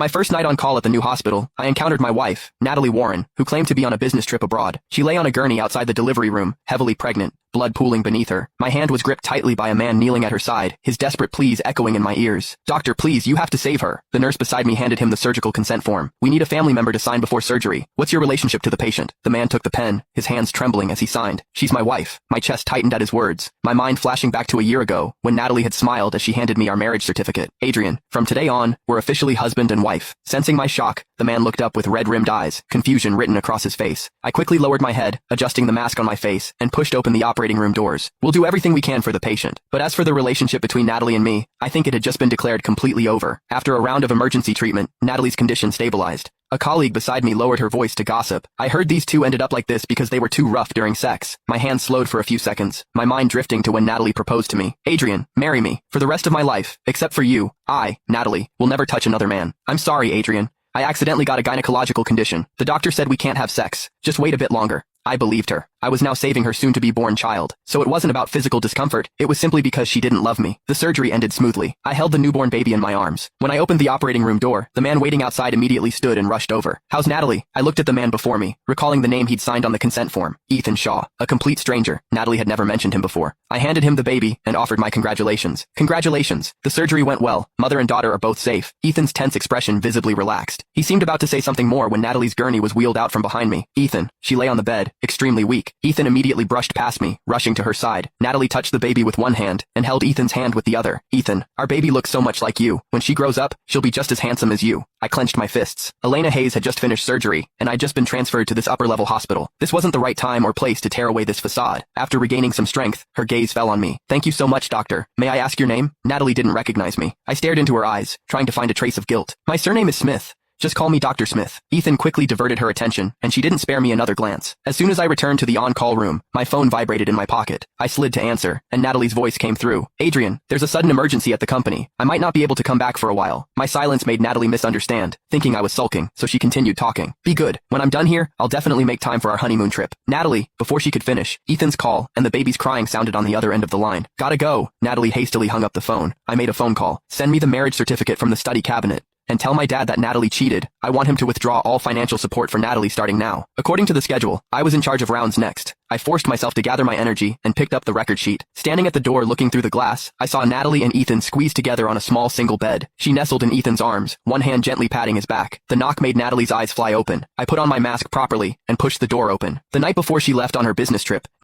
My first night on call at the new hospital, I encountered my wife, Natalie Warren, who claimed to be on a business trip abroad. She lay on a gurney outside the delivery room, heavily pregnant, blood pooling beneath her. My hand was gripped tightly by a man kneeling at her side, his desperate pleas echoing in my ears. "Doctor, please, you have to save her." The nurse beside me handed him the surgical consent form. "We need a family member to sign before surgery. What's your relationship to the patient?" The man took the pen, his hands trembling as he signed. "She's my wife." My chest tightened at his words, my mind flashing back to a year ago, when Natalie had smiled as she handed me our marriage certificate. "Adrian, from today on, we're officially husband and wife." Sensing my shock, the man looked up with red-rimmed eyes, confusion written across his face. I quickly lowered my head, adjusting the mask on my face, and pushed open the operating room doors. "We'll do everything we can for the patient." But as for the relationship between Natalie and me, I think it had just been declared completely over. After a round of emergency treatment, Natalie's condition stabilized. A colleague beside me lowered her voice to gossip. "I heard these two ended up like this because they were too rough during sex." My hand slowed for a few seconds, my mind drifting to when Natalie proposed to me. "Adrian, marry me. For the rest of my life, except for you, I, Natalie, will never touch another man." "I'm sorry, Adrian. I accidentally got a gynecological condition. The doctor said we can't have sex. Just wait a bit longer." I believed her. I was now saving her soon-to-be-born child. So it wasn't about physical discomfort, it was simply because she didn't love me. The surgery ended smoothly. I held the newborn baby in my arms. When I opened the operating room door, the man waiting outside immediately stood and rushed over. "How's Natalie?" I looked at the man before me, recalling the name he'd signed on the consent form. Ethan Shaw. A complete stranger. Natalie had never mentioned him before. I handed him the baby and offered my congratulations. "Congratulations. The surgery went well. Mother and daughter are both safe." Ethan's tense expression visibly relaxed. He seemed about to say something more when Natalie's gurney was wheeled out from behind me. "Ethan." She lay on the bed, extremely weak. Ethan immediately brushed past me, rushing to her side. Natalie touched the baby with one hand and held Ethan's hand with the other. "Ethan, our baby looks so much like you. When she grows up, she'll be just as handsome as you." I clenched my fists. Elena Hayes had just finished surgery, and I'd just been transferred to this upper-level hospital. This wasn't the right time or place to tear away this facade. After regaining some strength, her gaze fell on me. "Thank you so much, doctor. May I ask your name?" Natalie didn't recognize me. I stared into her eyes, trying to find a trace of guilt. "My surname is Smith. Just call me Dr. Smith." Ethan quickly diverted her attention, and she didn't spare me another glance. As soon as I returned to the on-call room, my phone vibrated in my pocket. I slid to answer, and Natalie's voice came through. "Adrian, there's a sudden emergency at the company. I might not be able to come back for a while." My silence made Natalie misunderstand, thinking I was sulking, so she continued talking. "Be good. When I'm done here, I'll definitely make time for our honeymoon trip." Natalie, before she could finish, Ethan's call and the baby's crying sounded on the other end of the line. "Gotta go." Natalie hastily hung up the phone. I made a phone call. "Send me the marriage certificate from the study cabinet. And tell my dad that Natalie cheated. I want him to withdraw all financial support for Natalie starting now." According to the schedule, I was in charge of rounds next. I forced myself to gather my energy and picked up the record sheet. Standing at the door looking through the glass, I saw Natalie and Ethan squeezed together on a small single bed. She nestled in Ethan's arms, one hand gently patting his back. The knock made Natalie's eyes fly open. I put on my mask properly and pushed the door open. The night before she left on her business trip,